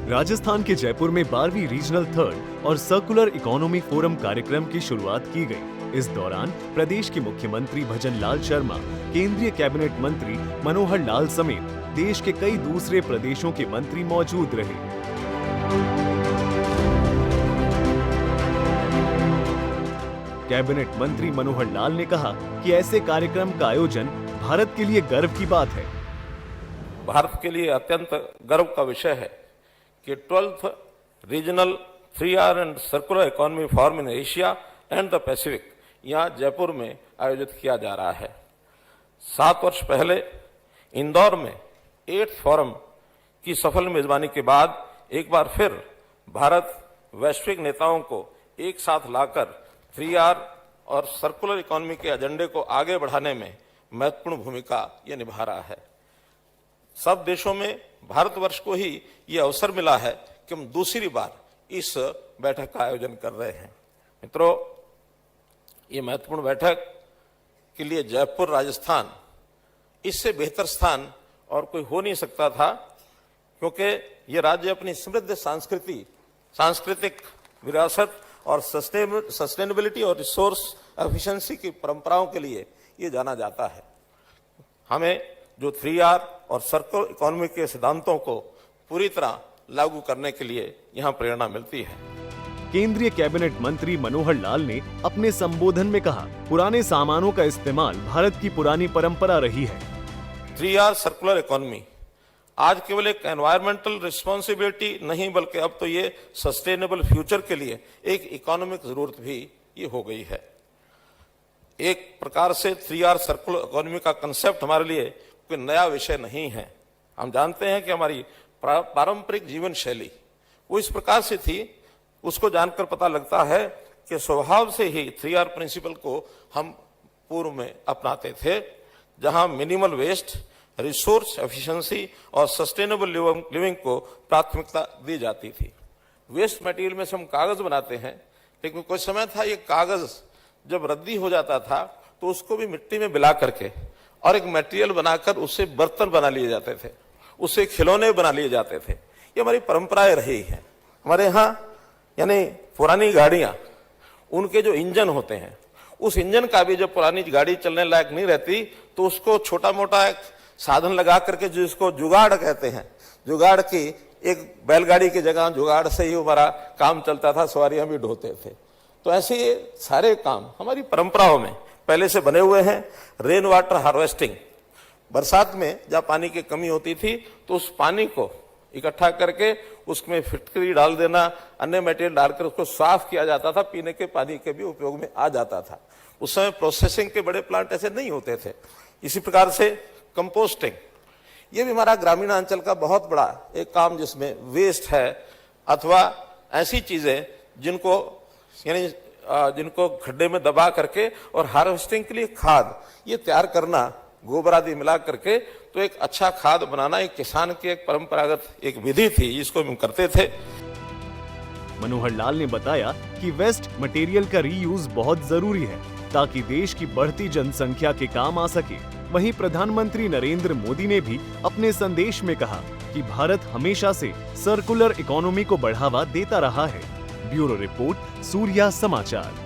राजस्थान के जयपुर में 12वीं रीजनल थर्ड और सर्कुलर इकोनॉमी फोरम कार्यक्रम की शुरुआत की गई। इस दौरान प्रदेश के मुख्यमंत्री भजन लाल शर्मा, केंद्रीय कैबिनेट मंत्री मनोहर लाल समेत देश के कई दूसरे प्रदेशों के मंत्री मौजूद रहे। कैबिनेट मंत्री मनोहर लाल ने कहा कि ऐसे कार्यक्रम का आयोजन भारत के लिए गर्व की बात है। भारत के लिए अत्यंत गर्व का विषय है कि 12th regional 3R and circular economy forum in Asia and the Pacific यहाँ जयपुर में आयोजित किया जा रहा है। 7 वर्ष पहले इंदौर में 8th फोरम की सफल मेजबानी के बाद एक बार फिर भारत वैश्विक नेताओं को एक साथ लाकर 3R और सर्कुलर इकोनॉमी के एजेंडे को आगे बढ़ाने में महत्वपूर्ण भूमिका ये निभा रहा है। सब देशों में भारतवर्ष को ही ये अवसर मिला है कि हम दूसरी बार इस बैठक का आयोजन कर रहे हैं। मित्रों, ये महत्वपूर्ण बैठक के लिए जयपुर राजस्थान इससे बेहतर स्थान और कोई हो नहीं सकता था, क्योंकि ये राज्य अपनी समृद्ध सांस्कृतिक विरासत और सस्टेनेबिलिटी और रिसोर्स एफिशिएंसी की परंपराओं के लिए ये जाना जाता है। हमें जो 3R और सर्कुलर इकोनॉमी के सिद्धांतों को पूरी तरह लागू करने के लिए यहाँ प्रेरणा मिलती है। केंद्रीय कैबिनेट मंत्री मनोहर लाल ने अपने संबोधन में कहा, पुराने सामानों का इस्तेमाल भारत की पुरानी परंपरा रही है। 3R सर्कुलर इकोनॉमी आज केवल एक एनवायरमेंटल रिस्पॉन्सिबिलिटी नहीं, बल्कि अब तो ये सस्टेनेबल फ्यूचर के लिए एक इकोनॉमिक जरूरत भी ये हो गई है। एक प्रकार से 3R सर्कुलर इकोनॉमी का कंसेप्ट हमारे लिए कोई नया विषय नहीं है। हम जानते हैं कि हमारी पारंपरिक जीवन शैली वो इस प्रकार से थी, उसको जानकर पता लगता है कि स्वभाव से ही 3R प्रिंसिपल को हम पूर्व में अपनाते थे, जहां मिनिमल वेस्ट, रिसोर्स एफिशिएंसी और सस्टेनेबल लिविंग को प्राथमिकता दी जाती थी। वेस्ट मटेरियल में से हम कागज बनाते हैं, लेकिन कुछ समय था ये कागज जब रद्दी हो जाता था तो उसको भी मिट्टी में मिला करके और एक मटेरियल बनाकर उससे बर्तन बना लिए जाते थे, उससे खिलौने बना लिए जाते थे। ये हमारी परंपराएं रही हैं। हमारे यहाँ यानी पुरानी गाड़ियां, उनके जो इंजन होते हैं, उस इंजन का भी जब पुरानी गाड़ी चलने लायक नहीं रहती तो उसको छोटा मोटा एक साधन लगा करके, जिसको जुगाड़ कहते हैं, जुगाड़ की एक बैलगाड़ी की जगह जुगाड़ से ही हमारा काम चलता था, सवारियां भी ढोते थे। तो ऐसे ये सारे काम हमारी परंपराओं में पहले से बने हुए हैं। रेन वाटर हार्वेस्टिंग, बरसात में जब पानी की कमी होती थी तो उस पानी को इकट्ठा करके उसमें फिटकरी डाल देना, अन्य मटेरियल डालकर उसको साफ किया जाता था, पीने के पानी के भी उपयोग में आ जाता था। उस समय प्रोसेसिंग के बड़े प्लांट ऐसे नहीं होते थे। इसी प्रकार से कंपोस्टिंग, ये भी हमारा ग्रामीण अंचल का बहुत बड़ा एक काम, जिसमें वेस्ट है अथवा ऐसी चीजें जिनको खड्डे में दबा करके और हार्वेस्टिंग के लिए खाद ये तैयार करना, गोबर आदि मिला करके, तो एक अच्छा खाद बनाना एक किसान की एक परंपरागत एक विधि थी, जिसको हम करते थे। मनोहर लाल ने बताया कि वेस्ट मटेरियल का रीयूज बहुत जरूरी है ताकि देश की बढ़ती जनसंख्या के काम आ सके। वहीं प्रधानमंत्री नरेंद्र मोदी ने भी अपने संदेश में कहा कि भारत हमेशा से सर्कुलर इकोनॉमी को बढ़ावा देता रहा है। ब्यूरो रिपोर्ट, सूर्या समाचार।